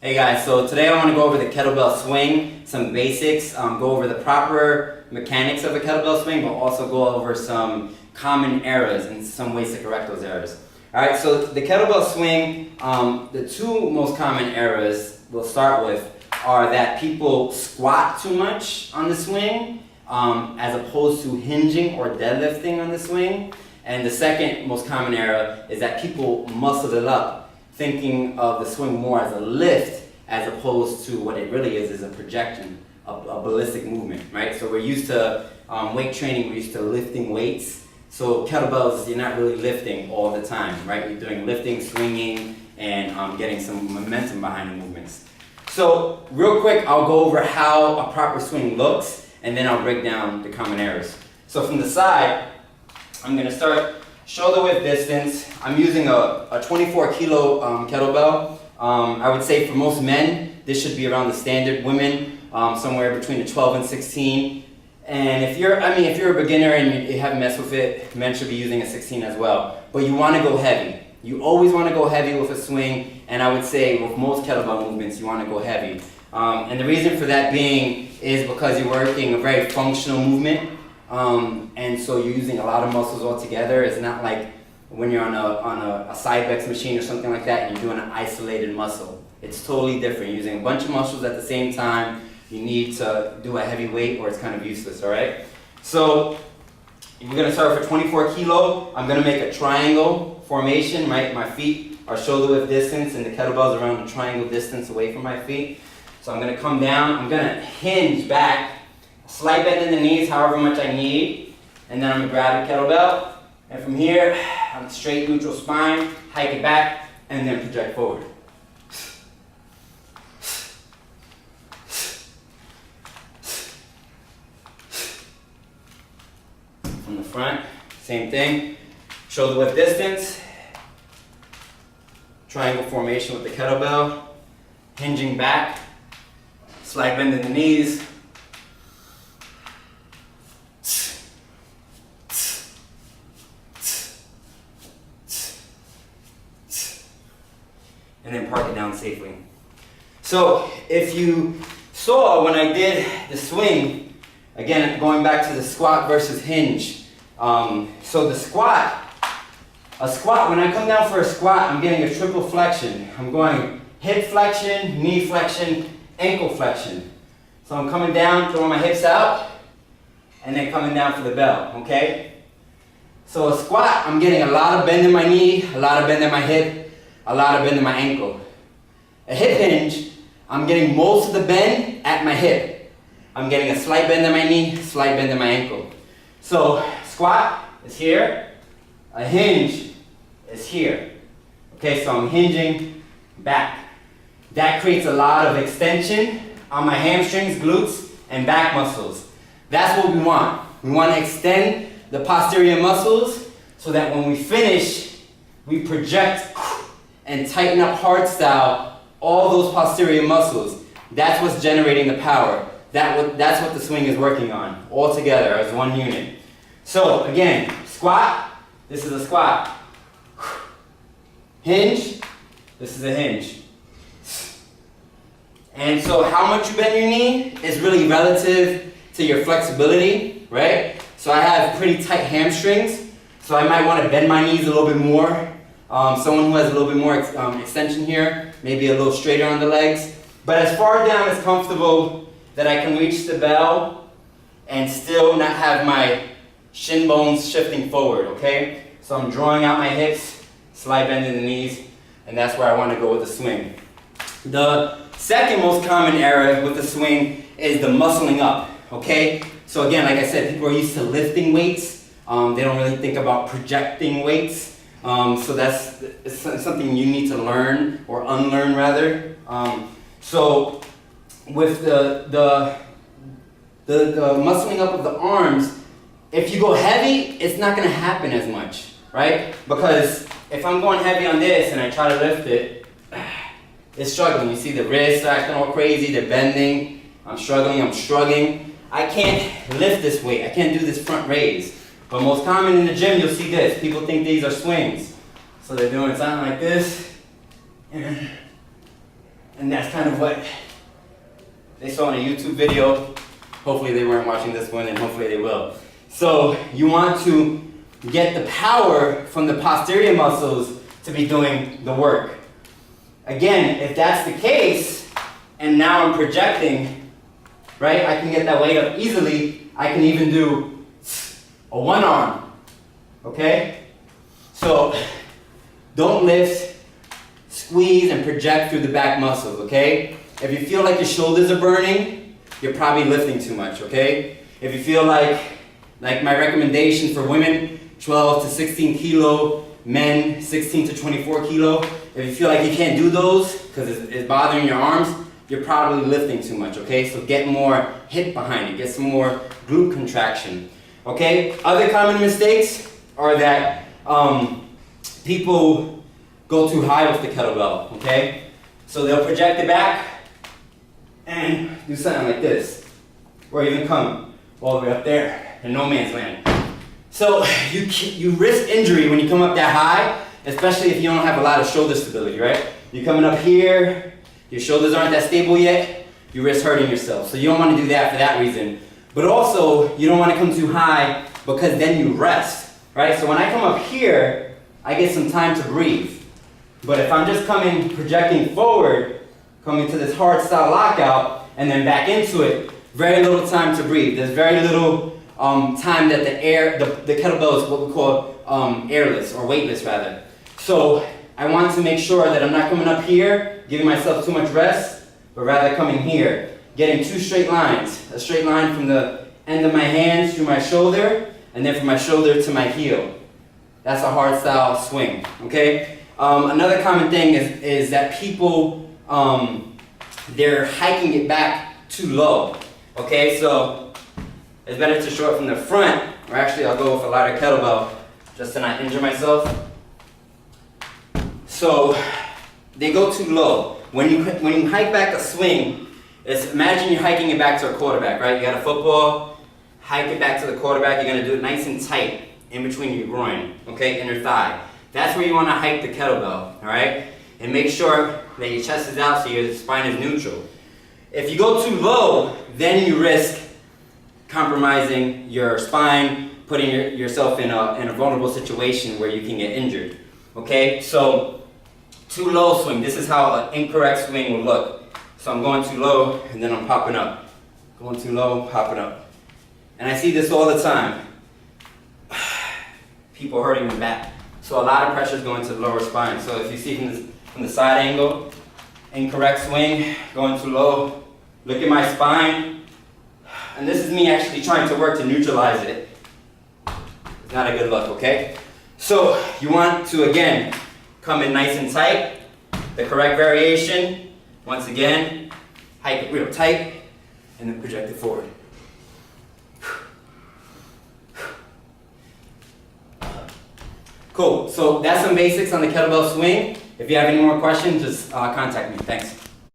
Hey guys, so today I want to go over the kettlebell swing, some basics, go over the proper mechanics of a kettlebell swing, but also go over some common errors and some ways to correct those errors. Alright, so the kettlebell swing, the two most common errors we'll start with are that people squat too much on the swing as opposed to hinging or deadlifting on the swing. And the second most common error is that people muscle it up, thinking of the swing more as a lift as opposed to what it really is a projection, a ballistic movement, right? So we're used to weight training, we're used to lifting weights. So kettlebells, you're not really lifting all the time, right? You're doing lifting, swinging, and getting some momentum behind the movements. So real quick, I'll go over how a proper swing looks, and then I'll break down the common errors. So from the side, I'm gonna start shoulder width distance. I'm using a 24 kilo kettlebell. I would say for most men, this should be around the standard. Women, somewhere between the 12 and 16. And if you're a beginner and you haven't messed with it, men should be using a 16 as well. But you wanna go heavy. You always wanna go heavy with a swing, and I would say with most kettlebell movements, you wanna go heavy. And the reason for that being is because you're working a very functional movement. And so you're using a lot of muscles all together. It's not like when you're on a side bench machine or something like that and you're doing an isolated muscle. It's totally different. You're using a bunch of muscles at the same time. You need to do a heavy weight or it's kind of useless, all right? So we're gonna start for 24 kilo. I'm gonna make a triangle formation, right? My feet are shoulder width distance and the kettlebell's around the triangle distance away from my feet. So I'm gonna come down, I'm gonna hinge back, slight bend in the knees, however much I need, and then I'm gonna grab the kettlebell, and from here, on a straight neutral spine, hike it back, and then project forward. From the front, same thing, shoulder width distance, triangle formation with the kettlebell, hinging back, slight bend in the knees, and then park it down safely. So if you saw when I did the swing, again, going back to the squat versus hinge. So the squat, when I come down for a squat, I'm getting a triple flexion. I'm going hip flexion, knee flexion, ankle flexion. So I'm coming down, throwing my hips out, and then coming down for the bell, okay? So a squat, I'm getting a lot of bend in my knee, a lot of bend in my hip, a lot of bend in my ankle. A hip hinge, I'm getting most of the bend at my hip. I'm getting a slight bend in my knee, slight bend in my ankle. So squat is here, a hinge is here. Okay, so I'm hinging back. That creates a lot of extension on my hamstrings, glutes, and back muscles. That's what we want. We want to extend the posterior muscles so that when we finish, we project and tighten up hard style all those posterior muscles. That's what's generating the power. That's what the swing is working on, all together as one unit. So again, squat, this is a squat. Hinge, this is a hinge. And so how much you bend your knee is really relative to your flexibility, right? So I have pretty tight hamstrings, so I might want to bend my knees a little bit more. Someone who has a little bit more extension here, maybe a little straighter on the legs. But as far down as comfortable that I can reach the bell and still not have my shin bones shifting forward, okay? So I'm drawing out my hips, slight bend in the knees, and that's where I want to go with the swing. The second most common error with the swing is the muscling up, okay? So again, like I said, people are used to lifting weights. They don't really think about projecting weights. So that's something you need to learn, or unlearn rather. So with the muscling up of the arms, if you go heavy, it's not going to happen as much, right? Because if I'm going heavy on this and I try to lift it, it's struggling. You see the wrists are acting all crazy, they're bending. I'm struggling, I'm shrugging. I can't lift this weight. I can't do this front raise. But most common in the gym, you'll see this. People think these are swings. So they're doing something like this. And that's kind of what they saw in a YouTube video. Hopefully they weren't watching this one, and hopefully they will. So you want to get the power from the posterior muscles to be doing the work. Again, if that's the case, and now I'm projecting, right, I can get that weight up easily. I can even do a one arm, okay? So don't lift, squeeze, and project through the back muscles, okay? If you feel like your shoulders are burning, you're probably lifting too much, okay? If you feel like my recommendation for women, 12 to 16 kilo, men 16 to 24 kilo. If you feel like you can't do those because it's bothering your arms, you're probably lifting too much, okay? So get more hip behind it, get some more glute contraction, okay? Other common mistakes are that people go too high with the kettlebell, okay? So they'll project it back and do something like this, or even come all the way up there in no man's land. So you risk injury when you come up that high, especially if you don't have a lot of shoulder stability, right? You're coming up here, your shoulders aren't that stable yet, you risk hurting yourself. So you don't want to do that for that reason. But also, you don't want to come too high because then you rest, right? So when I come up here, I get some time to breathe. But if I'm just projecting forward, coming to this hard style lockout, and then back into it, very little time to breathe. There's very little time that the kettlebell is what we call airless, or weightless rather. So I want to make sure that I'm not coming up here, giving myself too much rest, but rather coming here, getting two straight lines. A straight line from the end of my hands to my shoulder, and then from my shoulder to my heel. That's a hard style swing, okay? Another common thing is that people, they're hiking it back too low, okay? So it's better to show it from the front, or actually I'll go with a lighter kettlebell just to not injure myself. So they go too low. When you hike back a swing, imagine you're hiking it back to a quarterback, right? You got a football, hike it back to the quarterback. You're gonna do it nice and tight in between your groin, okay, inner thigh. That's where you wanna hike the kettlebell, all right? And make sure that your chest is out so your spine is neutral. If you go too low, then you risk compromising your spine, putting yourself in a vulnerable situation where you can get injured, okay? So, too low swing. This is how an incorrect swing will look. So I'm going too low, and then I'm popping up. Going too low, popping up. And I see this all the time. People hurting the back. So a lot of pressure is going to the lower spine. So if you see from the side angle, incorrect swing, going too low, look at my spine. And this is me actually trying to work to neutralize it. It's not a good look, okay? So you want to, again, come in nice and tight. The correct variation, once again, hike it real tight, and then project it forward. Cool, so that's some basics on the kettlebell swing. If you have any more questions, just contact me. Thanks.